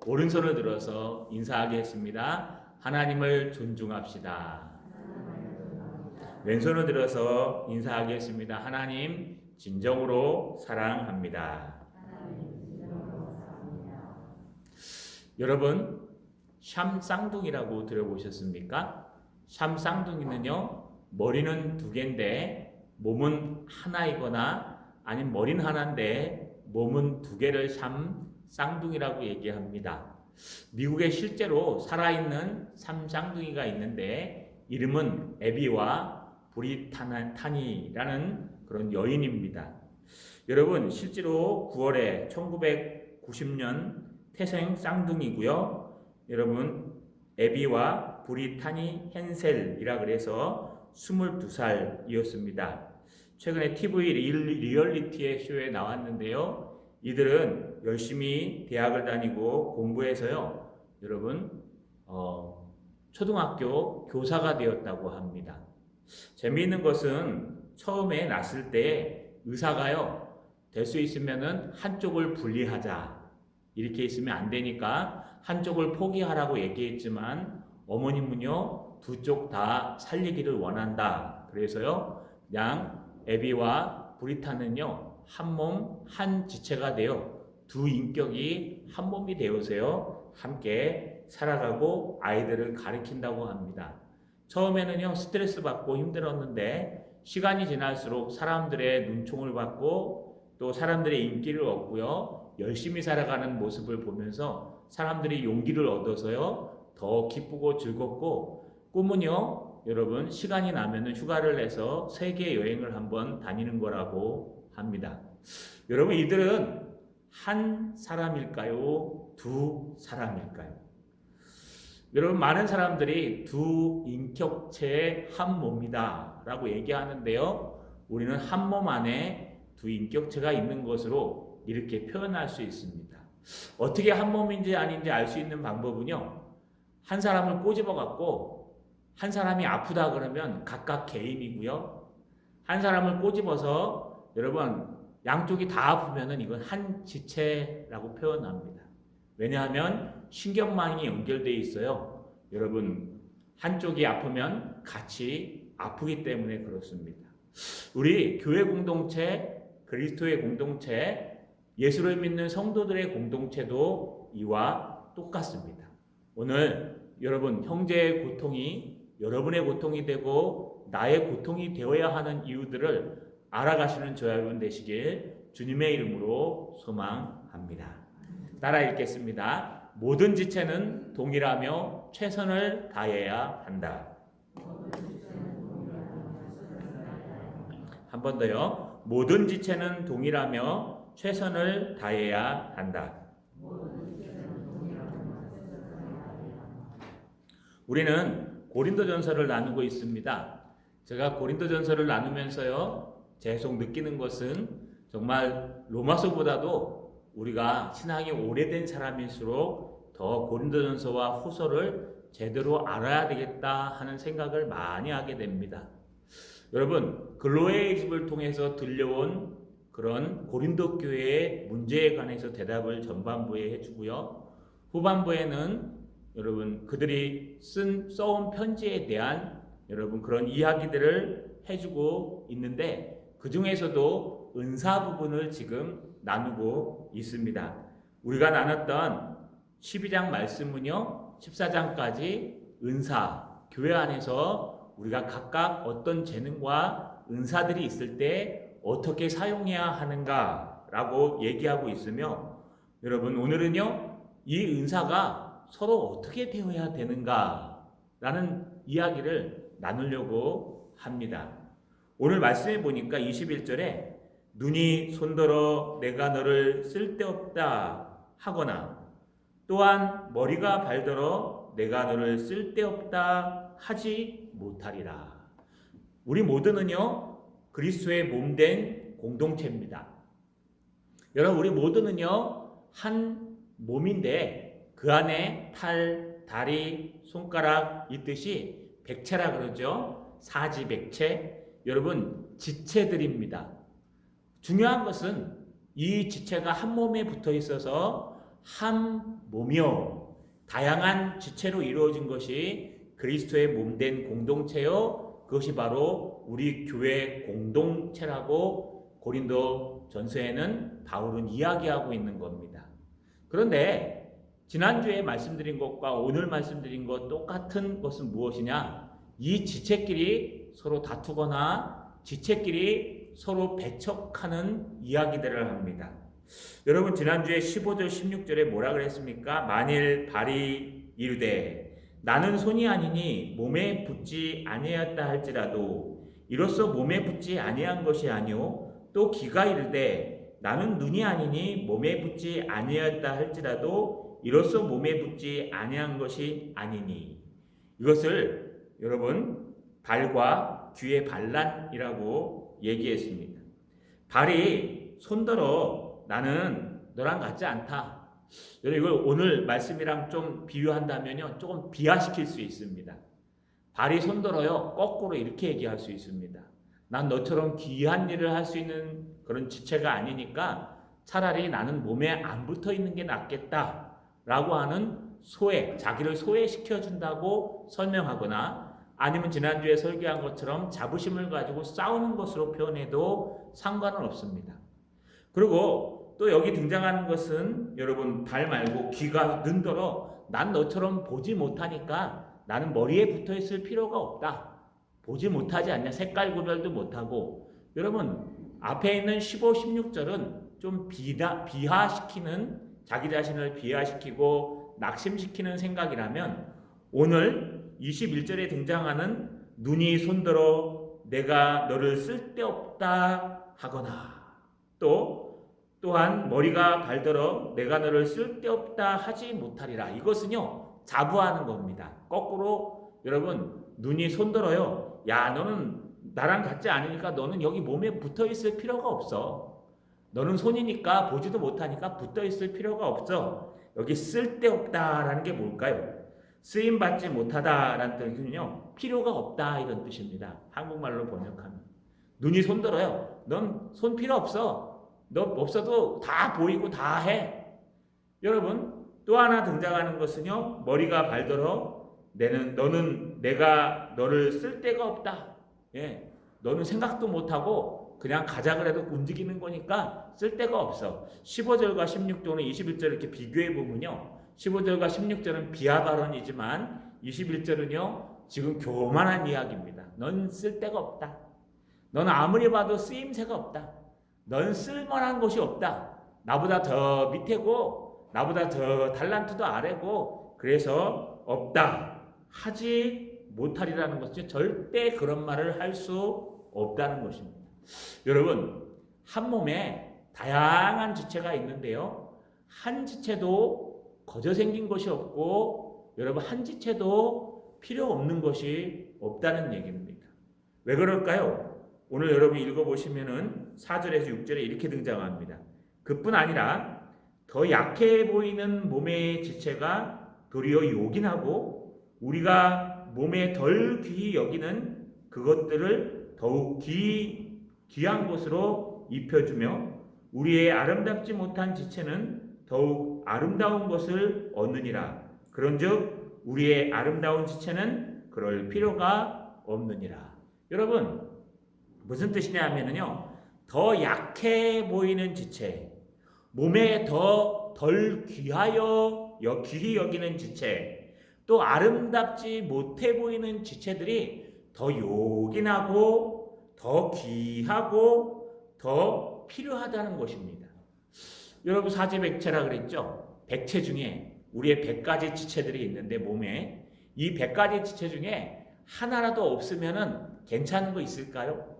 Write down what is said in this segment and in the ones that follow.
오른손을 들어서 인사하겠습니다. 하나님을 존중합시다. 왼손을 들어서 인사하겠습니다. 하나님 진정으로 사랑합니다. 여러분, 샴 쌍둥이라고 들어보셨습니까? 샴 쌍둥이는요, 머리는 두 개인데 몸은 하나이거나 아니면 머리는 하나인데 몸은 두 개를 샴 쌍둥이라고 얘기합니다. 미국에 실제로 살아있는 샴 쌍둥이가 있는데 이름은 에비와 브리타니라는 그런 여인입니다. 여러분, 실제로 9월에 1990년 태생 쌍둥이고요. 여러분, 에비와 브리타니 헨셀이라 그래서 22살이었습니다. 최근에 TV 리얼리티 쇼에 나왔는데요. 이들은 열심히 대학을 다니고 공부해서요. 여러분, 초등학교 교사가 되었다고 합니다. 재미있는 것은 처음에 낳았을 때 의사가요. 될 수 있으면은 한쪽을 분리하자. 이렇게 있으면 안 되니까 한쪽을 포기하라고 얘기했지만 어머님은요, 두 쪽 다 살리기를 원한다. 그래서요, 그냥 에비와 브리타는요, 한 몸, 한 지체가 되어 두 인격이 한 몸이 되어서요, 함께 살아가고 아이들을 가르친다고 합니다. 처음에는요, 스트레스 받고 힘들었는데 시간이 지날수록 사람들의 눈총을 받고 또 사람들의 인기를 얻고요, 열심히 살아가는 모습을 보면서 사람들이 용기를 얻어서요, 더 기쁘고 즐겁고 꿈은요, 여러분 시간이 나면은 휴가를 내서 세계 여행을 한번 다니는 거라고 합니다. 여러분, 이들은 한 사람일까요? 두 사람일까요? 여러분, 많은 사람들이 두 인격체의 한 몸이다 라고 얘기하는데요. 우리는 한 몸 안에 두 인격체가 있는 것으로 이렇게 표현할 수 있습니다. 어떻게 한 몸인지 아닌지 알 수 있는 방법은요, 한 사람을 꼬집어 갖고 한 사람이 아프다 그러면 각각 개인이고요, 한 사람을 꼬집어서 여러분 양쪽이 다 아프면은 이건 한 지체라고 표현합니다. 왜냐하면 신경망이 연결되어 있어요. 여러분, 한쪽이 아프면 같이 아프기 때문에 그렇습니다. 우리 교회 공동체, 그리스도의 공동체, 예수를 믿는 성도들의 공동체도 이와 똑같습니다. 오늘 여러분, 형제의 고통이 여러분의 고통이 되고 나의 고통이 되어야 하는 이유들을 알아가시는 저와 여러분 되시길 주님의 이름으로 소망합니다. 따라 읽겠습니다. 모든 지체는 동일하며 최선을 다해야 한다. 한 번 더요. 모든 지체는 동일하며 최선을 다해야 한다. 우리는 고린도전서를 나누고 있습니다. 제가 고린도전서를 나누면서요, 계속 느끼는 것은 정말 로마서보다도 우리가 신앙이 오래된 사람일수록 더 고린도전서와 후서를 제대로 알아야 되겠다 하는 생각을 많이 하게 됩니다. 여러분, 글로의 집을 통해서 들려온 그런 고린도 교회의 문제에 관해서 대답을 전반부에 해주고요, 후반부에는 여러분 그들이 써온 편지에 대한 여러분 그런 이야기들을 해주고 있는데 그 중에서도 은사 부분을 지금 나누고 있습니다. 우리가 나눴던 12장 말씀은요, 14장까지 은사, 교회 안에서 우리가 각각 어떤 재능과 은사들이 있을 때 어떻게 사용해야 하는가라고 얘기하고 있으며, 여러분 오늘은요, 이 은사가 서로 어떻게 되어야 되는가라는 이야기를 나누려고 합니다. 오늘 말씀해 보니까 21절에 눈이 손들어 내가 너를 쓸데없다 하거나 또한 머리가 발들어 내가 너를 쓸데없다 하지 못하리라. 우리 모두는요, 그리스도의 몸된 공동체입니다. 여러분, 우리 모두는요, 한 몸인데 그 안에 팔, 다리, 손가락 있듯이 백체라 그러죠. 사지백체. 여러분, 지체들입니다. 중요한 것은 이 지체가 한 몸에 붙어 있어서 한 몸이요. 다양한 지체로 이루어진 것이 그리스도의 몸된 공동체요. 그것이 바로 우리 교회 공동체라고 고린도 전서에는 바울은 이야기하고 있는 겁니다. 그런데 지난주에 말씀드린 것과 오늘 말씀드린 것 똑같은 것은 무엇이냐? 이 지체끼리 서로 다투거나 지체끼리 서로 배척하는 이야기들을 합니다. 여러분 지난주에 15절 16절에 뭐라 그랬습니까? 만일 발이 이르되 나는 손이 아니니 몸에 붙지 아니하였다 할지라도 이로써 몸에 붙지 아니한 것이 아니요 또 귀가 이르되 나는 눈이 아니니 몸에 붙지 아니하였다 할지라도 이로써 몸에 붙지 아니한 것이 아니니 이것을 여러분 발과 귀의 반란이라고 얘기했습니다. 발이 손들어 나는 너랑 같지 않다. 여러분 이걸 오늘 말씀이랑 좀 비유한다면요 조금 비하시킬 수 있습니다. 발이 손들어요 거꾸로 이렇게 얘기할 수 있습니다. 난 너처럼 귀한 일을 할 수 있는 그런 지체가 아니니까 차라리 나는 몸에 안 붙어 있는 게 낫겠다 라고 하는 소외, 자기를 소외시켜준다고 설명하거나 아니면 지난주에 설교한 것처럼 자부심을 가지고 싸우는 것으로 표현해도 상관은 없습니다. 그리고 또 여기 등장하는 것은 여러분 발 말고 귀가 는더러 난 너처럼 보지 못하니까 나는 머리에 붙어 있을 필요가 없다. 보지 못하지 않냐? 색깔 구별도 못하고. 여러분 앞에 있는 15, 16절은 좀 비하시키는 자기 자신을 비하시키고 낙심시키는 생각이라면 오늘 21절에 등장하는 눈이 손들어 내가 너를 쓸데없다 하거나 또한 머리가 발들어 내가 너를 쓸데없다 하지 못하리라. 이것은요 자부하는 겁니다. 거꾸로 여러분 눈이 손들어요. 야 너는 나랑 같지 않으니까 너는 여기 몸에 붙어 있을 필요가 없어. 너는 손이니까 보지도 못하니까 붙어 있을 필요가 없어. 여기 쓸데없다라는 게 뭘까요? 쓰임받지 못하다라는 뜻은요 필요가 없다 이런 뜻입니다. 한국말로 번역하면 눈이 손들어요. 넌 손 필요 없어. 너 없어도 다 보이고 다 해. 여러분 또 하나 등장하는 것은요 머리가 발들어 너는 내가 너를 쓸 데가 없다. 예, 너는 생각도 못하고 그냥 가자 그래도 움직이는 거니까 쓸 데가 없어. 15절과 16절은 21절 이렇게 비교해 보면요 15절과 16절은 비하 발언이지만 21절은요 지금 교만한 이야기입니다. 넌 쓸 데가 없다. 넌 아무리 봐도 쓰임새가 없다. 넌 쓸만한 것이 없다. 나보다 더 밑에고 나보다 더 달란트도 아래고 그래서 없다. 하지 못하리라는 것은 절대 그런 말을 할 수 없다는 것입니다. 여러분 한 몸에 다양한 지체가 있는데요. 한 지체도 거저 생긴 것이 없고 여러분 한 지체도 필요 없는 것이 없다는 얘기입니다. 왜 그럴까요? 오늘 여러분 읽어보시면은 4절에서 6절에 이렇게 등장합니다. 그뿐 아니라 더 약해 보이는 몸의 지체가 도리어 요긴하고 우리가 몸에 덜 귀히 여기는 그것들을 더욱 귀한 것으로 입혀주며 우리의 아름답지 못한 지체는 더욱 아름다운 것을 얻느니라. 그런즉 우리의 아름다운 지체는 그럴 필요가 없느니라. 여러분 무슨 뜻이냐 하면은요 더 약해 보이는 지체, 몸에 덜 귀히 여기는 지체, 또 아름답지 못해 보이는 지체들이 더 요긴하고 더 귀하고 더 필요하다는 것입니다. 여러분 사지백체라 그랬죠? 백체 중에 우리의 100가지 지체들이 있는데 몸에 이 100가지 지체 중에 하나라도 없으면은 괜찮은 거 있을까요?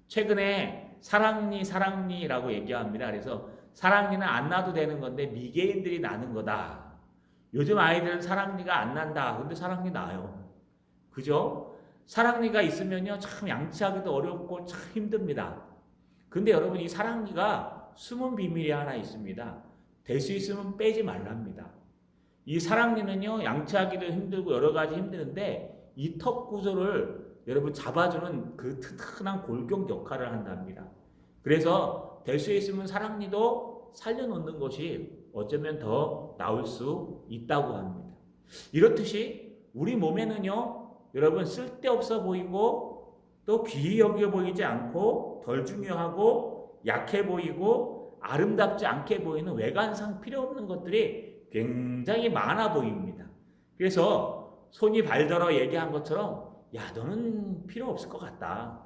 최근에 사랑니라고 얘기합니다. 그래서 사랑니는 안 나도 되는 건데 미개인들이 나는 거다. 요즘 아이들은 사랑니가 안 난다. 근데 사랑니 나요. 그죠? 사랑니가 있으면요 참 양치하기도 어렵고 참 힘듭니다. 근데 여러분 이 사랑니가 숨은 비밀이 하나 있습니다. 될 수 있으면 빼지 말랍니다. 이 사랑니는요 양치하기도 힘들고 여러 가지 힘드는데 이 턱 구조를 여러분 잡아주는 그 튼튼한 골격 역할을 한답니다. 그래서 될 수 있으면 사랑니도 살려놓는 것이 어쩌면 더 나을 수 있다고 합니다. 이렇듯이 우리 몸에는요, 여러분 쓸데없어 보이고 또 귀히 여겨 보이지 않고 덜 중요하고 약해 보이고 아름답지 않게 보이는 외관상 필요 없는 것들이 굉장히 많아 보입니다. 그래서 손이 발더러 얘기한 것처럼 야, 너는 필요 없을 것 같다.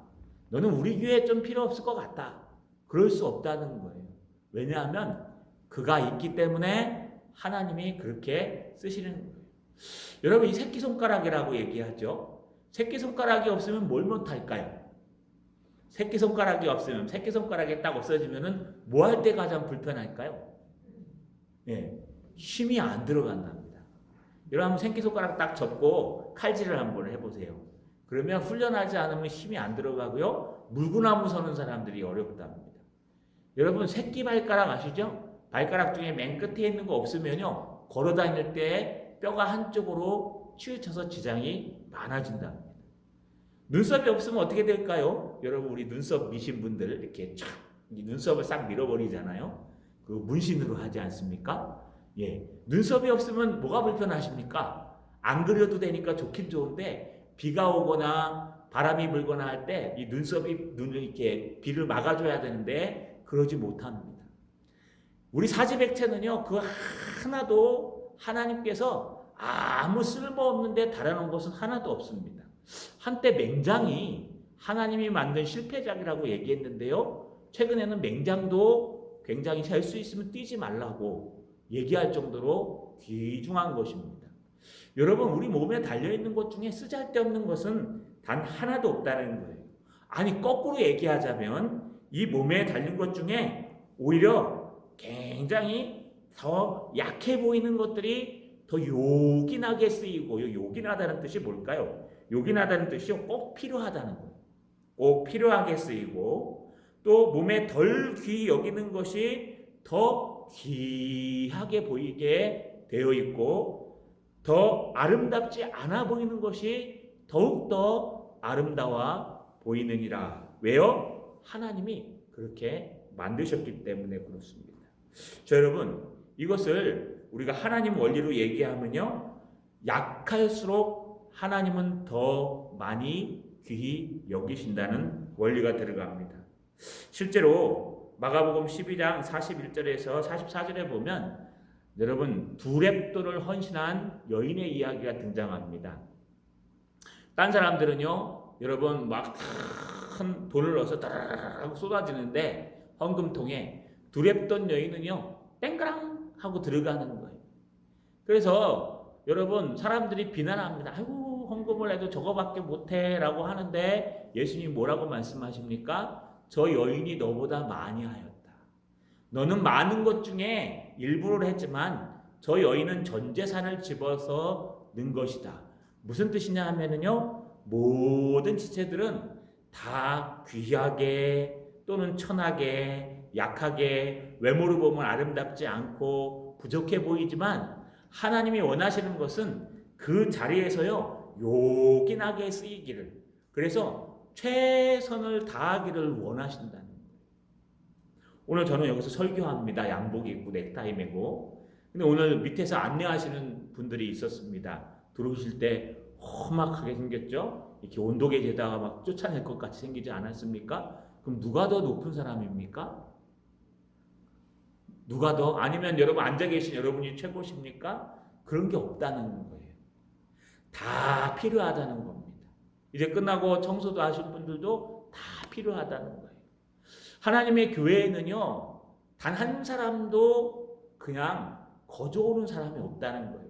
너는 우리 교회에 좀 필요 없을 것 같다. 그럴 수 없다는 거예요. 왜냐하면 그가 있기 때문에 하나님이 그렇게 쓰시는 거예요. 여러분, 이 새끼손가락이라고 얘기하죠. 새끼손가락이 없으면 뭘 못할까요? 새끼손가락이 없으면, 새끼손가락이 딱 없어지면은 뭐 할 때 가장 불편할까요? 예, 힘이 안 들어간답니다. 여러분, 새끼손가락 딱 접고 칼질을 한번 해보세요. 그러면 훈련하지 않으면 힘이 안 들어가고요. 물구나무 서는 사람들이 어렵답니다. 여러분, 새끼발가락 아시죠? 발가락 중에 맨 끝에 있는 거 없으면요, 걸어 다닐 때 뼈가 한쪽으로 치우쳐서 지장이 많아진답니다. 눈썹이 없으면 어떻게 될까요? 여러분, 우리 눈썹 미신 분들 이렇게 촥 눈썹을 싹 밀어버리잖아요. 그 문신으로 하지 않습니까? 예, 눈썹이 없으면 뭐가 불편하십니까? 안 그려도 되니까 좋긴 좋은데 비가 오거나 바람이 불거나 할 때 이 눈썹이 눈을 이렇게 비를 막아줘야 되는데 그러지 못합니다. 우리 사지백체는요, 그 하나도 하나님께서 아무 쓸모없는데 달아놓은 것은 하나도 없습니다. 한때 맹장이 하나님이 만든 실패작이라고 얘기했는데요, 최근에는 맹장도 굉장히 잘 수 있으면 뛰지 말라고 얘기할 정도로 귀중한 것입니다. 여러분, 우리 몸에 달려있는 것 중에 쓰잘데없는 것은 단 하나도 없다는 거예요. 아니, 거꾸로 얘기하자면 이 몸에 달린 것 중에 오히려 굉장히 더 약해 보이는 것들이 더 요긴하게 쓰이고, 요긴하다는 뜻이 뭘까요? 요긴하다는 뜻이 꼭 필요하다는 거예요. 꼭 필요하게 쓰이고, 또 몸에 덜 귀히 여기는 것이 더 귀하게 보이게 되어 있고, 더 아름답지 않아 보이는 것이 더욱더 아름다워 보이느니라. 왜요? 하나님이 그렇게 만드셨기 때문에 그렇습니다. 자, 여러분, 이것을 우리가 하나님 원리로 얘기하면요, 약할수록 하나님은 더 많이 귀히 여기신다는 원리가 들어갑니다. 실제로 마가복음 12장 41절에서 44절에 보면 여러분, 두렙돈을 헌신한 여인의 이야기가 등장합니다. 딴 사람들은요, 여러분 막 큰 돈을 넣어서 따라라라고 쏟아지는데 헌금통에 두렙돈 여인은요, 땡그랑 하고 들어가는 거예요. 그래서 여러분, 사람들이 비난합니다. 아이고, 헌금을 해도 저거밖에 못해 라고 하는데 예수님이 뭐라고 말씀하십니까? 저 여인이 너보다 많이 하였다. 너는 많은 것 중에 일부를 했지만 저 여인은 전 재산을 집어서 넣은 것이다. 무슨 뜻이냐 하면은요, 모든 지체들은 다 귀하게 또는 천하게 약하게 외모로 보면 아름답지 않고 부족해 보이지만 하나님이 원하시는 것은 그 자리에서요, 요긴하게 쓰이기를, 그래서 최선을 다하기를 원하신다는 거예요. 오늘 저는 여기서 설교합니다. 양복 입고 넥타이 매고. 근데 오늘 밑에서 안내하시는 분들이 있었습니다. 들어오실 때 험악하게 생겼죠? 이렇게 온도계에다가 막 쫓아낼 것 같이 생기지 않았습니까? 그럼 누가 더 높은 사람입니까? 누가 더? 아니면 여러분 앉아 계신 여러분이 최고십니까? 그런 게 없다는 거예요. 다 필요하다는 겁니다. 이제 끝나고 청소도 하실 분들도 다 필요하다는 거예요. 하나님의 교회에는요, 단 한 사람도 그냥 거저오는 사람이 없다는 거예요.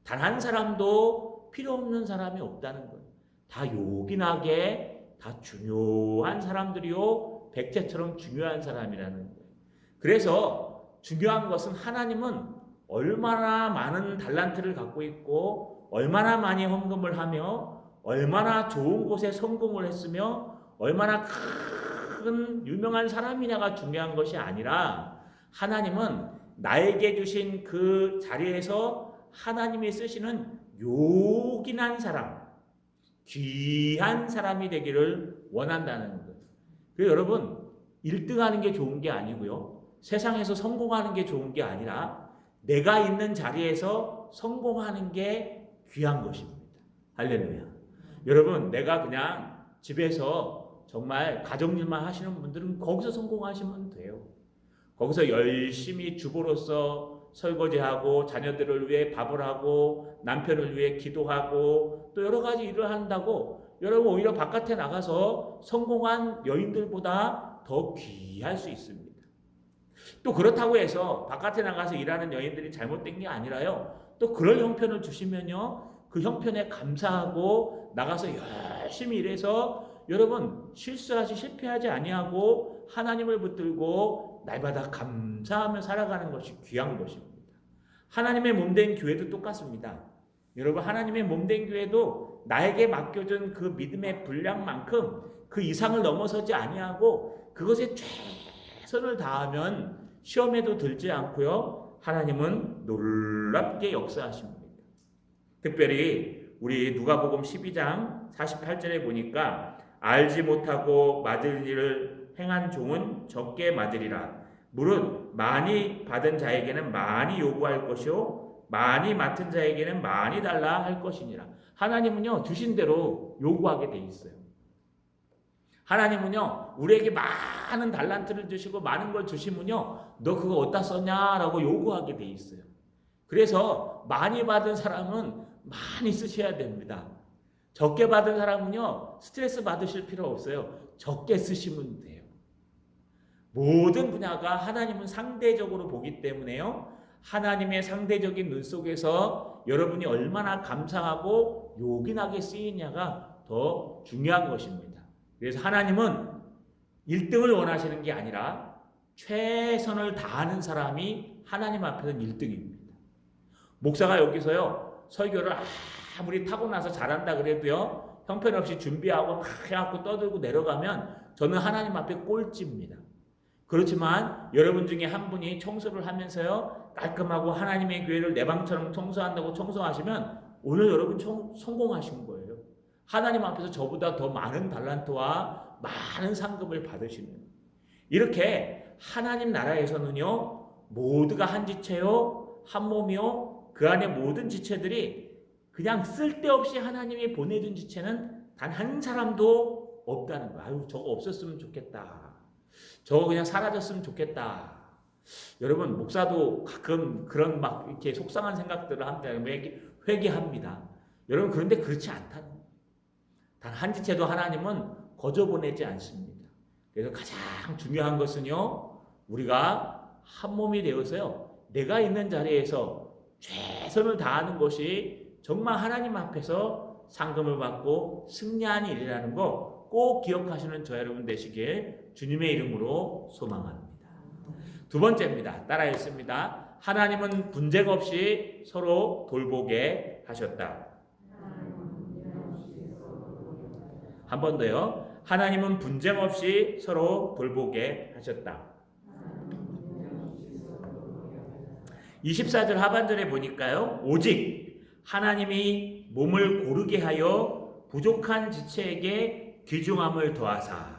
단 한 사람도 필요 없는 사람이 없다는 거예요. 다 요긴하게 다 중요한 사람들이요, 백제처럼 중요한 사람이라는 거예요. 그래서 중요한 것은 하나님은 얼마나 많은 달란트를 갖고 있고 얼마나 많이 헌금을 하며 얼마나 좋은 곳에 성공을 했으며 얼마나 큰 유명한 사람이냐가 중요한 것이 아니라 하나님은 나에게 주신 그 자리에서 하나님이 쓰시는 요긴한 사람, 귀한 사람이 되기를 원한다는 거예요. 그래서 여러분, 1등 하는 게 좋은 게 아니고요, 세상에서 성공하는 게 좋은 게 아니라 내가 있는 자리에서 성공하는 게 귀한 것입니다. 할렐루야. 여러분, 내가 그냥 집에서 정말 가정일만 하시는 분들은 거기서 성공하시면 돼요. 거기서 열심히 주부로서 설거지하고 자녀들을 위해 밥을 하고 남편을 위해 기도하고 또 여러 가지 일을 한다고 여러분 오히려 바깥에 나가서 성공한 여인들보다 더 귀할 수 있습니다. 또 그렇다고 해서 바깥에 나가서 일하는 여인들이 잘못된 게 아니라요. 또 그럴 형편을 주시면요. 그 형편에 감사하고 나가서 열심히 일해서 여러분 실수하지 실패하지 아니하고 하나님을 붙들고 날마다 감사하며 살아가는 것이 귀한 것입니다. 하나님의 몸된 교회도 똑같습니다. 여러분 하나님의 몸된 교회도 나에게 맡겨준 그 믿음의 분량만큼 그 이상을 넘어서지 아니하고 그것에 최선을 다하면 시험에도 들지 않고요. 하나님은 놀랍게 역사하십니다. 특별히 우리 누가복음 12장 48절에 보니까 알지 못하고 맞을 일을 행한 종은 적게 맞으리라. 무릇 많이 받은 자에게는 많이 요구할 것이요 많이 맡은 자에게는 많이 달라 할 것이니라. 하나님은요 주신 대로 요구하게 돼 있어요. 하나님은요 우리에게 많은 달란트를 주시고 많은 걸 주시면요 너 그거 어디다 썼냐라고 요구하게 돼 있어요. 그래서 많이 받은 사람은 많이 쓰셔야 됩니다. 적게 받은 사람은요 스트레스 받으실 필요 없어요. 적게 쓰시면 돼요. 모든 분야가 하나님은 상대적으로 보기 때문에요. 하나님의 상대적인 눈 속에서 여러분이 얼마나 감사하고 요긴하게 쓰이냐가 더 중요한 것입니다. 그래서 하나님은 1등을 원하시는 게 아니라 최선을 다하는 사람이 하나님 앞에서는 1등입니다. 목사가 여기서요 설교를 아무리 타고나서 잘한다 그래도요 형편없이 준비하고 막 해갖고 떠들고 내려가면 저는 하나님 앞에 꼴찌입니다. 그렇지만 여러분 중에 한 분이 청소를 하면서요 깔끔하고 하나님의 교회를 내 방처럼 청소한다고 청소하시면 오늘 여러분 성공하신 거예요. 하나님 앞에서 저보다 더 많은 달란트와 많은 상급을 받으시는 이렇게 하나님 나라에서는요 모두가 한 지체요 한 몸이요 그 안에 모든 지체들이 그냥 쓸데없이 하나님이 보내준 지체는 단 한 사람도 없다는 거예요. 아유 저거 없었으면 좋겠다. 저거 그냥 사라졌으면 좋겠다. 여러분 목사도 가끔 그런 막 이렇게 속상한 생각들을 한때 회개합니다. 여러분 그런데 그렇지 않다는 거예요. 단 한 지체도 하나님은 거저 보내지 않습니다. 그래서 가장 중요한 것은요 우리가 한 몸이 되어서요 내가 있는 자리에서 최선을 다하는 것이 정말 하나님 앞에서 상금을 받고 승리하는 일이라는 거 꼭 기억하시는 저 여러분 되시길 주님의 이름으로 소망합니다. 두 번째입니다. 따라 읽습니다. 하나님은 분쟁 없이 서로 돌보게 하셨다. 한 번 더요. 하나님은 분쟁 없이 서로 돌보게 하셨다. 24절 하반절에 보니까요. 오직 하나님이 몸을 고르게 하여 부족한 지체에게 귀중함을 더하사.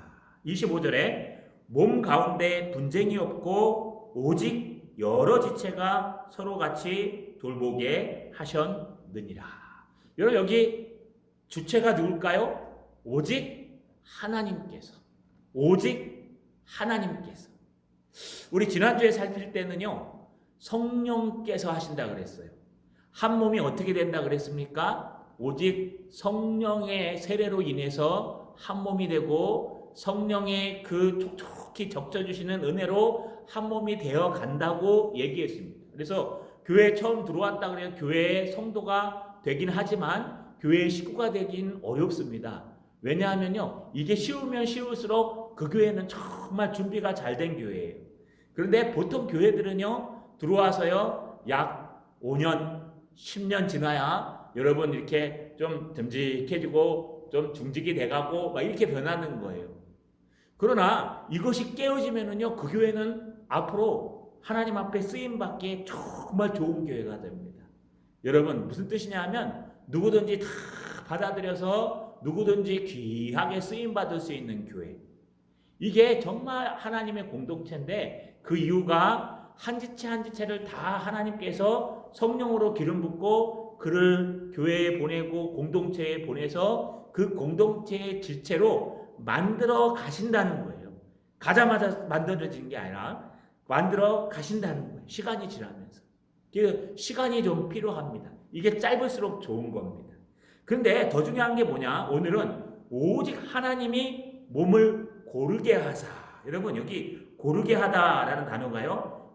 25절에 몸 가운데 분쟁이 없고 오직 여러 지체가 서로 같이 돌보게 하셨느니라. 여러분 여기 주체가 누굴까요? 오직 하나님께서. 오직 하나님께서. 우리 지난주에 살필 때는요. 성령께서 하신다 그랬어요. 한 몸이 어떻게 된다 그랬습니까? 오직 성령의 세례로 인해서 한 몸이 되고 성령의 그 촉촉히 적셔주시는 은혜로 한 몸이 되어 간다고 얘기했습니다. 그래서 교회에 처음 들어왔다 그래요. 교회의 성도가 되긴 하지만 교회의 식구가 되긴 어렵습니다. 왜냐하면요. 이게 쉬우면 쉬울수록 그 교회는 정말 준비가 잘 된 교회예요. 그런데 보통 교회들은요. 들어와서요. 약 5년, 10년 지나야 여러분 이렇게 좀 듬직해지고 좀 중직이 돼가고 막 이렇게 변하는 거예요. 그러나 이것이 깨어지면은요, 그 교회는 앞으로 하나님 앞에 쓰임받기에 정말 좋은 교회가 됩니다. 여러분 무슨 뜻이냐 하면 누구든지 다 받아들여서 누구든지 귀하게 쓰임받을 수 있는 교회. 이게 정말 하나님의 공동체인데 그 이유가 한 지체 한 지체를 다 하나님께서 성령으로 기름 붓고 그를 교회에 보내고 공동체에 보내서 그 공동체의 지체로 만들어 가신다는 거예요. 가자마자 만들어진 게 아니라 만들어 가신다는 거예요. 시간이 지나면서. 시간이 좀 필요합니다. 이게 짧을수록 좋은 겁니다. 그런데 더 중요한 게 뭐냐? 오늘은 오직 하나님이 몸을 고르게 하사. 여러분 여기 고르게 하다라는 단어가요.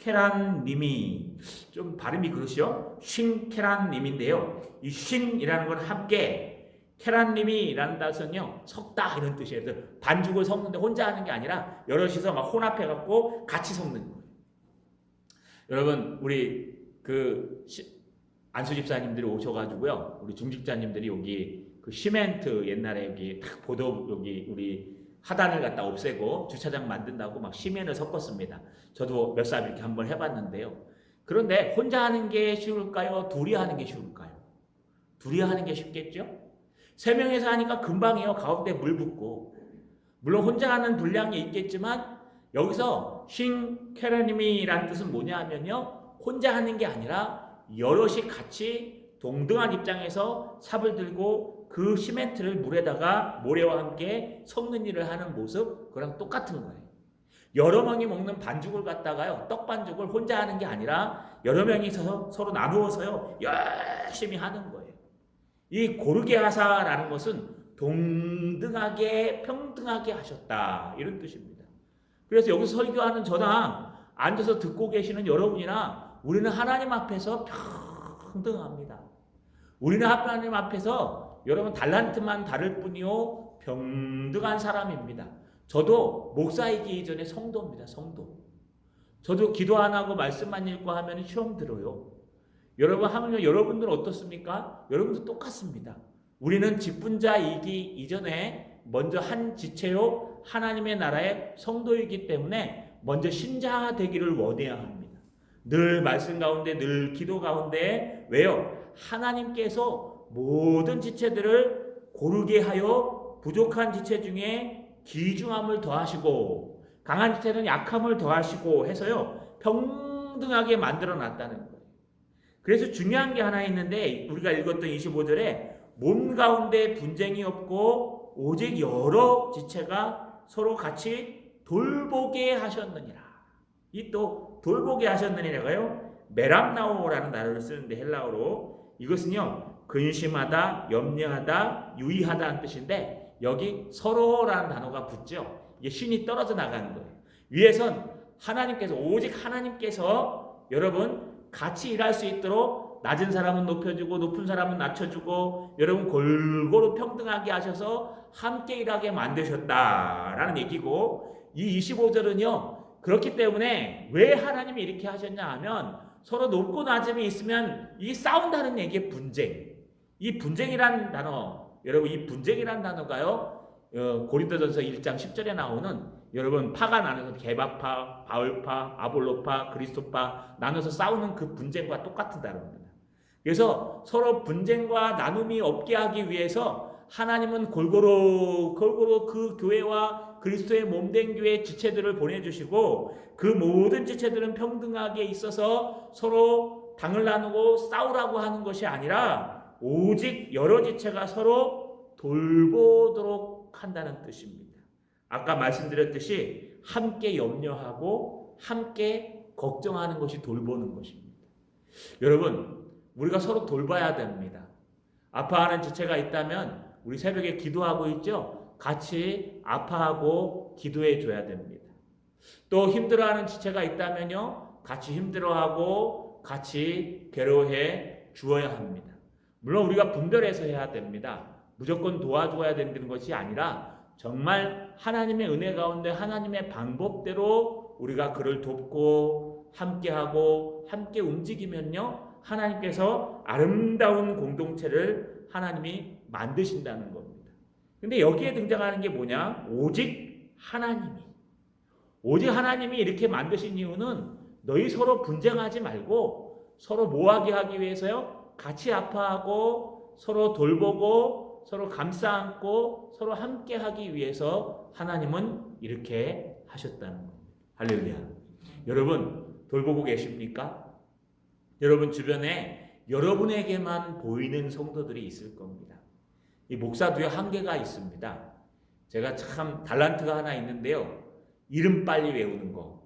쉰케란님이 좀 발음이 그러시죠? 쉰케란님인데요. 이 쉰이라는 건 함께 케란님이라는 뜻은요 섞다 이런 뜻이에요. 그래서 반죽을 섞는데 혼자 하는 게 아니라 여럿이서 막 혼합해 갖고 같이 섞는 거예요. 여러분 우리 그 안수 집사님들이 오셔가지고요 우리 중직자님들이 여기 그 시멘트 옛날에 여기 탁 보도 여기 우리 하단을 갖다 없애고 주차장 만든다고 막 시멘을 섞었습니다. 저도 몇 살 이렇게 한번 해봤는데요. 그런데 혼자 하는 게 쉬울까요? 둘이 하는 게 쉬울까요? 둘이 하는 게 쉽겠죠? 세 명이서 하니까 금방이에요. 가운데 물 붓고. 물론 혼자 하는 분량이 있겠지만 여기서 싱케라님이라는 뜻은 뭐냐 하면요. 혼자 하는 게 아니라 여럿이 같이 동등한 입장에서 삽을 들고 그 시멘트를 물에다가 모래와 함께 섞는 일을 하는 모습 그랑 똑같은 거예요. 여러 명이 먹는 반죽을 갖다가요. 떡 반죽을 혼자 하는 게 아니라 여러 명이서 서로 나누어서요. 열심히 하는 거예요. 이 고르게 하사라는 것은 동등하게 평등하게 하셨다 이런 뜻입니다. 그래서 여기서 설교하는 저나 앉아서 듣고 계시는 여러분이나 우리는 하나님 앞에서 평등합니다. 우리는 하나님 앞에서 여러분 달란트만 다를 뿐이요 평등한 사람입니다. 저도 목사이기 이전에 성도입니다. 성도. 저도 기도 안 하고 말씀만 읽고 하면 시험 들어요. 여러분 하면요 여러분들은 어떻습니까? 여러분도 똑같습니다. 우리는 직분자이기 이전에 먼저 한 지체요 하나님의 나라의 성도이기 때문에 먼저 신자 되기를 원해야 합니다. 늘 말씀 가운데 늘 기도 가운데 왜요? 하나님께서 모든 지체들을 고르게 하여 부족한 지체 중에 귀중함을 더하시고 강한 지체는 약함을 더하시고 해서요 평등하게 만들어 놨다는 거예요. 그래서 중요한 게 하나 있는데 우리가 읽었던 25절에 몸 가운데 분쟁이 없고 오직 여러 지체가 서로 같이 돌보게 하셨느니라. 이 또 돌보게 하셨느니라가요 메람나오라는 단어를 쓰는데 헬라어로 이것은요 근심하다, 염려하다, 유의하다는 뜻인데 여기 서로라는 단어가 붙죠. 이게 신이 떨어져 나가는 거예요. 위에선 하나님께서 오직 하나님께서 여러분 같이 일할 수 있도록 낮은 사람은 높여주고 높은 사람은 낮춰주고 여러분 골고루 평등하게 하셔서 함께 일하게 만드셨다라는 얘기고 이 25절은요 그렇기 때문에 왜 하나님이 이렇게 하셨냐 하면 서로 높고 낮음이 있으면 이 싸운다는 얘기의 분쟁. 이 분쟁이란 단어 여러분 이 분쟁이란 단어가요 고린도전서 1장 10절에 나오는 여러분 파가 나눠서 게바파, 바울파, 아볼로파, 그리스도파 나눠서 싸우는 그 분쟁과 똑같은 단어입니다. 그래서 서로 분쟁과 나눔이 없게 하기 위해서 하나님은 골고루 그 교회와 그리스도의 몸된 교회 지체들을 보내주시고 그 모든 지체들은 평등하게 있어서 서로 당을 나누고 싸우라고 하는 것이 아니라 오직 여러 지체가 서로 돌보도록 한다는 뜻입니다. 아까 말씀드렸듯이 함께 염려하고 함께 걱정하는 것이 돌보는 것입니다. 여러분 우리가 서로 돌봐야 됩니다. 아파하는 지체가 있다면 우리 새벽에 기도하고 있죠? 같이 아파하고 기도해 줘야 됩니다. 또 힘들어하는 지체가 있다면요 같이 힘들어하고 같이 괴로워해 주어야 합니다. 물론 우리가 분별해서 해야 됩니다. 무조건 도와줘야 되는 것이 아니라 정말 하나님의 은혜 가운데 하나님의 방법대로 우리가 그를 돕고 함께하고 함께 움직이면요 하나님께서 아름다운 공동체를 하나님이 만드신다는 겁니다. 근데 여기에 등장하는 게 뭐냐? 오직 하나님이 이렇게 만드신 이유는 너희 서로 분쟁하지 말고 서로 뭐하게 하기 위해서요? 같이 아파하고 서로 돌보고 서로 감싸 안고 서로 함께 하기 위해서 하나님은 이렇게 하셨다는 겁니다. 할렐루야. 여러분 돌보고 계십니까? 여러분 주변에 여러분에게만 보이는 성도들이 있을 겁니다. 이 목사도요 한계가 있습니다. 제가 참 달란트가 하나 있는데요. 이름 빨리 외우는 거.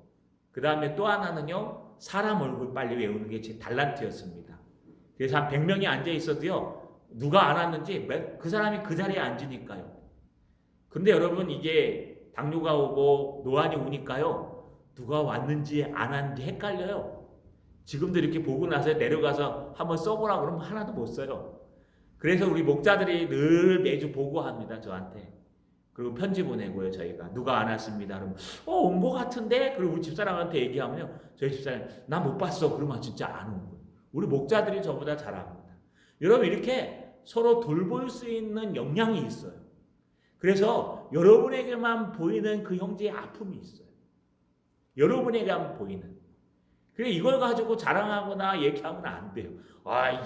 그 다음에 또 하나는요. 사람 얼굴 빨리 외우는 게 제 달란트였습니다. 그래서 한 100명이 앉아 있어도요. 누가 안 왔는지 그 사람이 그 자리에 앉으니까요. 근데 여러분 이게 당뇨가 오고 노안이 오니까요. 누가 왔는지 안 왔는지 헷갈려요. 지금도 이렇게 보고 나서 내려가서 한번 써보라 그러면 하나도 못 써요. 그래서 우리 목자들이 늘 매주 보고합니다. 저한테. 그리고 편지 보내고요. 저희가 누가 안 왔습니다. 그러면 온 거 같은데? 그리고 우리 집사람한테 얘기하면요. 저희 집사람 나 못 봤어. 그러면 진짜 안 온 거예요. 우리 목자들이 저보다 잘합니다. 여러분 이렇게 서로 돌볼 수 있는 역량이 있어요. 그래서 여러분에게만 보이는 그 형제의 아픔이 있어요. 여러분에게만 보이는. 그래 이걸 가지고 자랑하거나 얘기하면 안 돼요.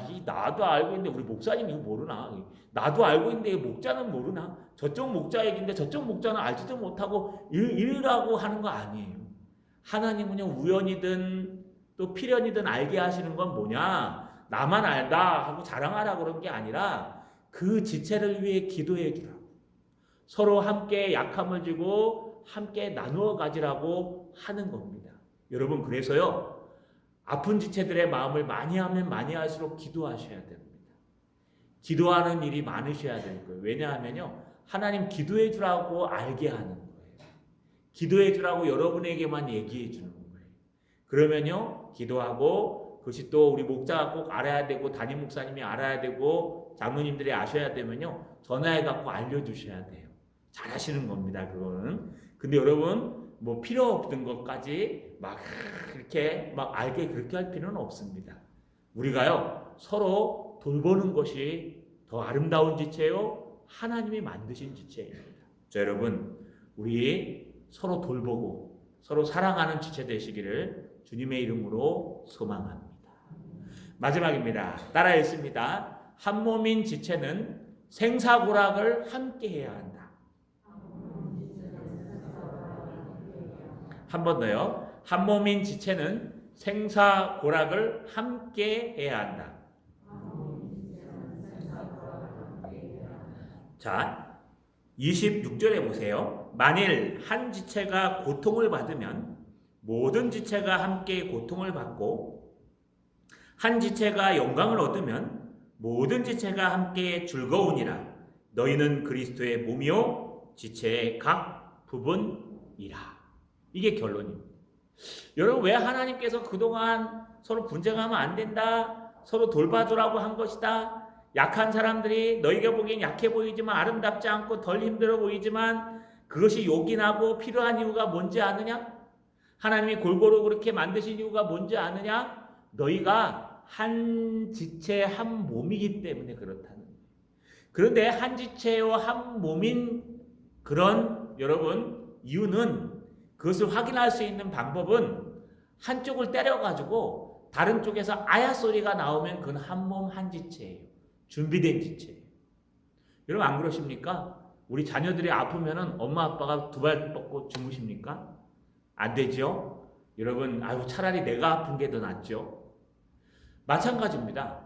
이 나도 알고 있는데 우리 목사님 이거 모르나? 나도 알고 있는데 목자는 모르나? 저쪽 목자 얘기인데 저쪽 목자는 알지도 못하고 이러라고 하는 거 아니에요. 하나님은요 우연이든 또 필연이든 알게 하시는 건 뭐냐? 나만 알다 하고 자랑하라 그런 게 아니라 그 지체를 위해 기도해 주라고. 서로 함께 약함을 주고 함께 나누어 가지라고 하는 겁니다. 여러분 그래서요. 아픈 지체들의 마음을 많이 하면 많이 할수록 기도하셔야 됩니다. 기도하는 일이 많으셔야 될 거예요. 왜냐하면요. 하나님 기도해 주라고 알게 하는 거예요. 기도해 주라고 여러분에게만 얘기해 주는 거예요. 그러면요. 기도하고 그것이 또 우리 목자가 꼭 알아야 되고 담임 목사님이 알아야 되고 장로님들이 아셔야 되면요. 전화해 갖고 알려주셔야 돼요. 잘하시는 겁니다. 그거는. 근데 여러분 뭐 필요 없는 것까지 막 이렇게 막 알게 그렇게 할 필요는 없습니다. 우리가요 서로 돌보는 것이 더 아름다운 지체요 하나님이 만드신 지체입니다. 자, 여러분 우리 서로 돌보고 서로 사랑하는 지체 되시기를 주님의 이름으로 소망합니다. 마지막입니다. 따라 읽습니다. 한 몸인 지체는 생사고락을 함께 해야 한다. 한 번 더요. 한 몸인 지체는 생사고락을 함께 해야 한다. 자, 26절에 보세요. 만일 한 지체가 고통을 받으면 모든 지체가 함께 고통을 받고 한 지체가 영광을 얻으면 모든 지체가 함께 즐거우니라. 너희는 그리스도의 몸이요 지체의 각 부분이라. 이게 결론입니다. 여러분 왜 하나님께서 그동안 서로 분쟁하면 안 된다. 서로 돌봐주라고 한 것이다. 약한 사람들이 너희가 보기엔 약해 보이지만 아름답지 않고 덜 힘들어 보이지만 그것이 요긴하고 필요한 이유가 뭔지 아느냐? 하나님이 골고루 그렇게 만드신 이유가 뭔지 아느냐? 너희가 한 지체 한 몸이기 때문에 그렇다는 거예요. 그런데 한 지체와 한 몸인 그런 여러분 이유는 그것을 확인할 수 있는 방법은 한쪽을 때려가지고 다른 쪽에서 아야 소리가 나오면 그건 한 몸 한 지체예요. 준비된 지체예요. 여러분 안 그러십니까? 우리 자녀들이 아프면은 엄마 아빠가 두 발 뻗고 주무십니까? 안 되죠? 여러분 차라리 내가 아픈 게 더 낫죠? 마찬가지입니다.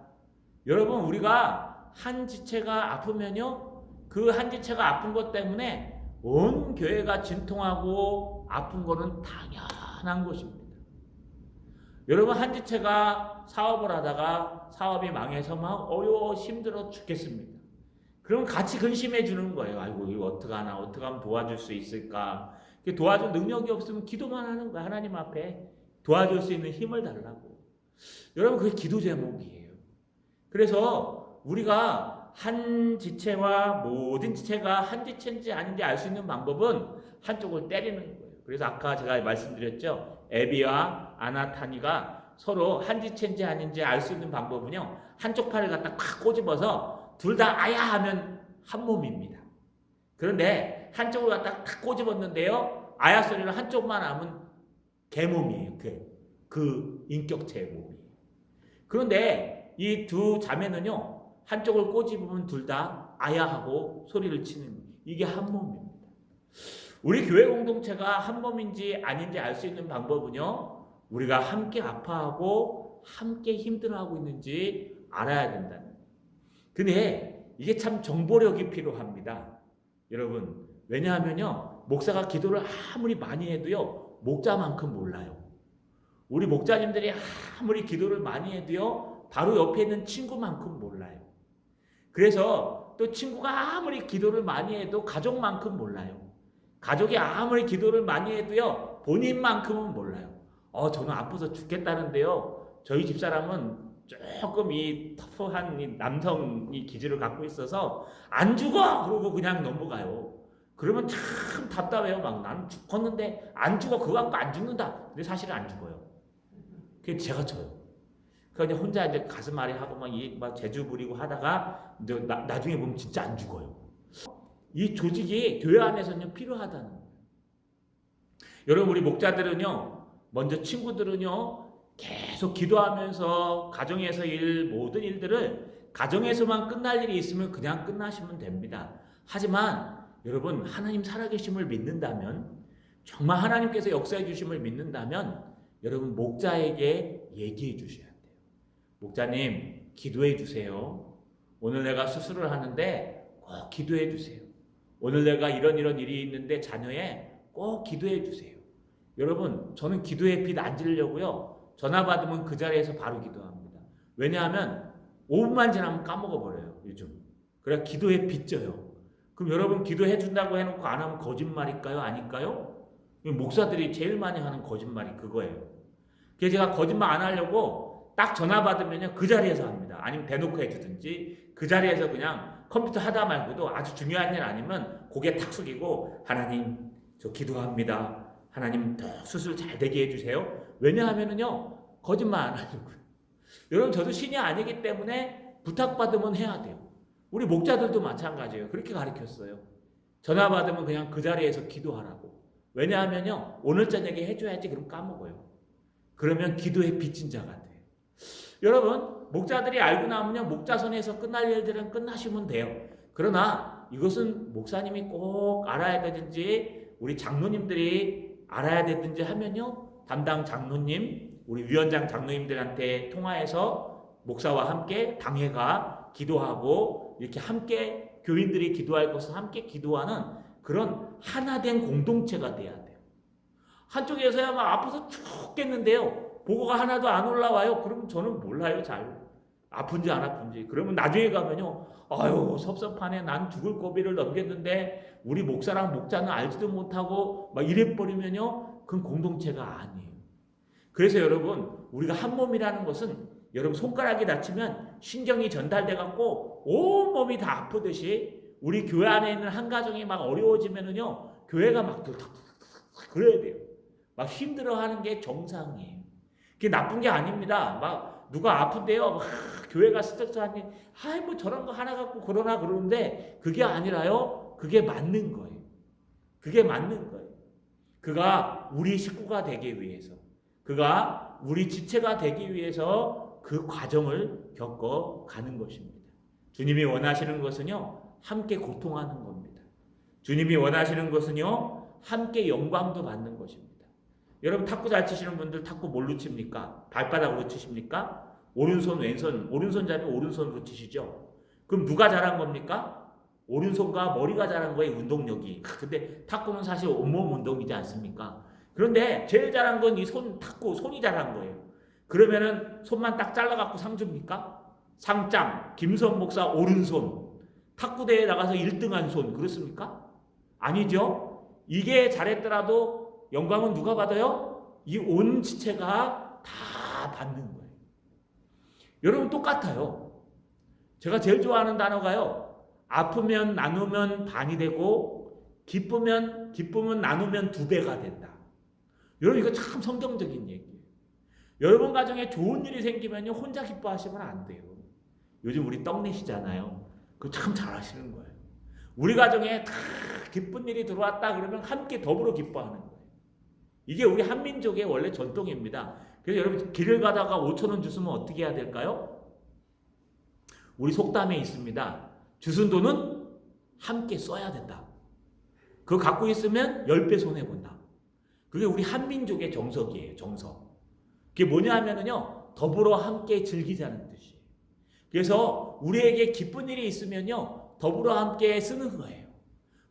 여러분 우리가 한 지체가 아프면요 그 한 지체가 아픈 것 때문에 온 교회가 진통하고 아픈 거는 당연한 것입니다. 여러분 한 지체가 사업을 하다가 사업이 망해서 막 어려워 힘들어 죽겠습니다. 그럼 같이 근심해 주는 거예요. 아이고 이거 어떡하나 어떻게 하면 도와줄 수 있을까. 도와줄 능력이 없으면 기도만 하는 거예요. 하나님 앞에 도와줄 수 있는 힘을 달라고. 여러분 그게 기도 제목이에요. 그래서 우리가 한 지체와 모든 지체가 한 지체인지 아닌지 알 수 있는 방법은 한쪽을 때리는 거예요. 그래서 아까 제가 말씀드렸죠. 에비와 아나타니가 서로 한 지체인지 아닌지 알 수 있는 방법은요. 한쪽 팔을 갖다 콱 꼬집어서 둘 다 아야 하면 한 몸입니다. 그런데 한쪽을 갖다 탁 꼬집었는데요. 아야 소리는 한쪽만 하면 개몸이에요. 그 인격체의 몸이. 그런데 이 두 자매는요. 한쪽을 꼬집으면 둘 다 아야하고 소리를 치는 이게 한 몸입니다. 우리 교회 공동체가 한 몸인지 아닌지 알 수 있는 방법은요, 우리가 함께 아파하고 함께 힘들어하고 있는지 알아야 된다는 거예요. 근데 이게 참 정보력이 필요합니다. 여러분, 왜냐하면요, 목사가 기도를 아무리 많이 해도요, 목자만큼 몰라요. 우리 목자님들이 아무리 기도를 많이 해도요, 바로 옆에 있는 친구만큼 몰라요. 그래서 또 친구가 아무리 기도를 많이 해도 가족만큼 몰라요. 가족이 아무리 기도를 많이 해도요, 본인만큼은 몰라요. 저는 아파서 죽겠다는데요, 저희 집사람은 조금 이 터프한 이 남성 이 기질을 갖고 있어서 안 죽어! 그러고 그냥 넘어가요. 그러면 참 답답해요. 막 나는 죽었는데 안 죽어. 그거 갖고 안 죽는다. 근데 사실은 안 죽어요. 그게 제가 쳐요. 그러니까 혼자 이제 가슴 아래 하고 막 재주 부리고 하다가 이제 나중에 보면 진짜 안 죽어요. 이 조직이 교회 안에서는 필요하다는 거예요. 여러분, 우리 목자들은요, 먼저 친구들은요, 계속 기도하면서 가정에서 모든 일들을 가정에서만 끝날 일이 있으면 그냥 끝나시면 됩니다. 하지만 여러분, 하나님 살아계심을 믿는다면, 정말 하나님께서 역사해 주심을 믿는다면 여러분, 목자에게 얘기해 주셔야 돼요. 목자님, 기도해 주세요. 오늘 내가 수술을 하는데 꼭 기도해 주세요. 오늘 내가 이런 일이 있는데 자녀에 꼭 기도해 주세요. 여러분, 저는 기도의 빛 안 지르려고요, 전화 받으면 그 자리에서 바로 기도합니다. 왜냐하면 5분만 지나면 까먹어버려요, 요즘. 그래 기도에 빚져요. 그럼 여러분, 기도해 준다고 해놓고 안 하면 거짓말일까요? 아닐까요? 목사들이 제일 많이 하는 거짓말이 그거예요. 그래서 제가 거짓말 안 하려고 딱 전화 받으면요, 그 자리에서 합니다. 아니면 대놓고 해주든지 그 자리에서 그냥 컴퓨터 하다 말고도 아주 중요한 일 아니면 고개 탁 숙이고, 하나님 저 기도합니다. 하나님 더 수술 잘 되게 해주세요. 왜냐하면은요, 거짓말 안 하려고요. 여러분, 저도 신이 아니기 때문에 부탁받으면 해야 돼요. 우리 목자들도 마찬가지예요. 그렇게 가르쳤어요. 전화 받으면 그냥 그 자리에서 기도하라고. 왜냐하면요, 오늘 저녁에 해줘야지. 그럼 까먹어요. 그러면 기도에 빚진 자가 돼요. 여러분, 목자들이 알고 나면요, 목자선에서 끝날 일들은 끝나시면 돼요. 그러나 이것은 목사님이 꼭 알아야 되든지 우리 장로님들이 알아야 되든지 하면요, 담당 장로님, 우리 위원장 장로님들한테 통화해서 목사와 함께 당회가 기도하고 이렇게 함께 교인들이 기도할 것을 함께 기도하는 그런 하나된 공동체가 돼야 돼요. 한쪽에서야 막 아파서 죽겠는데요, 보고가 하나도 안 올라와요. 그러면 저는 몰라요, 잘. 아픈지 안 아픈지. 그러면 나중에 가면요, 아유 섭섭하네, 난 죽을 고비를 넘겼는데 우리 목사랑 목자는 알지도 못하고 막 이래버리면요, 그건 공동체가 아니에요. 그래서 여러분, 우리가 한 몸이라는 것은, 여러분 손가락이 다치면 신경이 전달돼 갖고 온 몸이 다 아프듯이 우리 교회 안에 있는 한 가정이 막 어려워지면은요, 교회가 막 그래야 돼요. 막 힘들어하는 게 정상이에요. 그게 나쁜 게 아닙니다. 막 누가 아픈데요, 막 교회가 스트레스하니 뭐 저런 거 하나 갖고 그러나 그러는데, 그게 아니라요, 그게 맞는 거예요. 그게 맞는 거예요. 그가 우리 식구가 되기 위해서, 그가 우리 지체가 되기 위해서 그 과정을 겪어가는 것입니다. 주님이 원하시는 것은요, 함께 고통하는 겁니다. 주님이 원하시는 것은요, 함께 영광도 받는 것입니다. 여러분, 탁구 잘 치시는 분들 탁구 뭘로 칩니까? 발바닥으로 치십니까? 오른손, 왼손, 오른손 잡이 오른손으로 치시죠? 그럼 누가 잘한 겁니까? 오른손과 머리가 잘한 거예요, 운동력이. 근데 탁구는 사실 온몸 운동이지 않습니까? 그런데 제일 잘한 건 이 탁구, 손이 잘한 거예요. 그러면은 손만 딱 잘라갖고 상 줍니까? 상장, 김선 목사 오른손, 탁구대회에 나가서 1등한 손, 그렇습니까? 아니죠? 이게 잘했더라도 영광은 누가 받아요? 이 온 지체가 다 받는 거예요. 여러분, 똑같아요. 제가 제일 좋아하는 단어가요, 아프면 나누면 반이 되고 기쁨은 나누면 2배가 된다. 여러분, 이거 참 성경적인 얘기예요. 여러분 가정에 좋은 일이 생기면요, 혼자 기뻐하시면 안 돼요. 요즘 우리 떡내시잖아요. 그거 참 잘하시는 거예요. 우리 가정에 다 기쁜 일이 들어왔다 그러면 함께 더불어 기뻐하는 거예요. 이게 우리 한민족의 원래 전통입니다. 그래서 여러분, 길을 가다가 5,000원 주스면 어떻게 해야 될까요? 우리 속담에 있습니다. 주순 돈은 함께 써야 된다. 그거 갖고 있으면 10배 손해본다. 그게 우리 한민족의 정석이에요. 정석. 그게 뭐냐 하면은요, 더불어 함께 즐기자는 뜻이에요. 그래서 우리에게 기쁜 일이 있으면요, 더불어 함께 쓰는 거예요.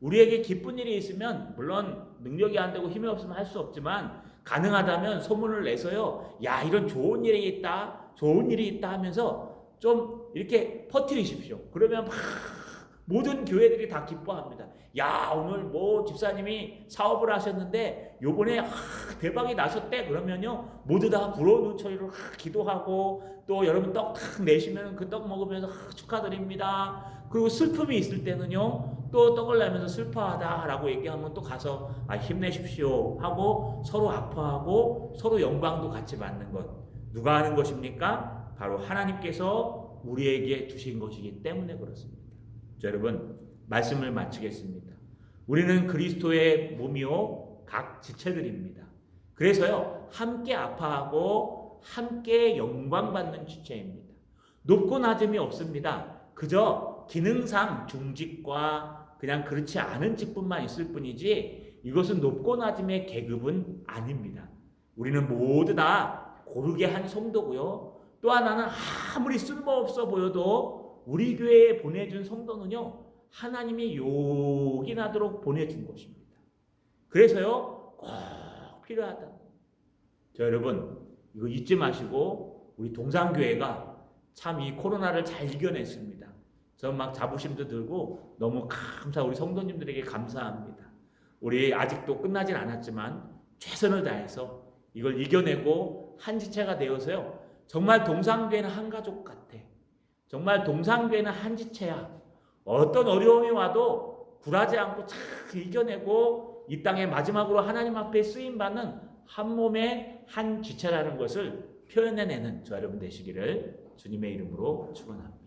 우리에게 기쁜 일이 있으면 물론 능력이 안 되고 힘이 없으면 할 수 없지만 가능하다면 소문을 내서요, 야, 이런 좋은 일이 있다, 좋은 일이 있다 하면서 좀 이렇게 퍼뜨리십시오. 그러면 막 모든 교회들이 다 기뻐합니다. 야, 오늘 뭐 집사님이 사업을 하셨는데 요번에 대박이 나셨대. 그러면요, 모두 다 부러운 눈초리로 기도하고, 또 여러분 떡 탁 내시면 그 떡 먹으면서 축하드립니다. 그리고 슬픔이 있을 때는요, 또 떡을 내면서 슬퍼하다라고 얘기하면 또 가서 힘내십시오 하고 서로 아파하고 서로 영광도 같이 받는 것. 누가 하는 것입니까? 바로 하나님께서 우리에게 주신 것이기 때문에 그렇습니다. 자, 여러분, 말씀을 마치겠습니다. 우리는 그리스도의 몸이요 각 지체들입니다. 그래서요, 함께 아파하고 함께 영광받는 지체입니다. 높고 낮음이 없습니다. 그저 기능상 중직과 그냥 그렇지 않은 직분만 있을 뿐이지 이것은 높고 낮음의 계급은 아닙니다. 우리는 모두 다 고르게 한 성도고요. 또 하나는 아무리 쓸모없어 보여도 우리 교회에 보내준 성도는요, 하나님이 요긴하도록 보내준 것입니다. 그래서요, 꼭 필요하다. 자, 여러분, 이거 잊지 마시고 우리 동산교회가 참 이 코로나를 잘 이겨냈습니다. 저는 막 자부심도 들고 너무 우리 성도님들에게 감사합니다. 우리 아직도 끝나진 않았지만 최선을 다해서 이걸 이겨내고 한 지체가 되어서요, 정말 동산교회는 한 가족 같아. 정말 동산교회는 한 지체야. 어떤 어려움이 와도 굴하지 않고 잘 이겨내고 이 땅에 마지막으로 하나님 앞에 쓰임받는 한 몸의 한 지체라는 것을 표현해내는 저 여러분 되시기를 주님의 이름으로 축원합니다.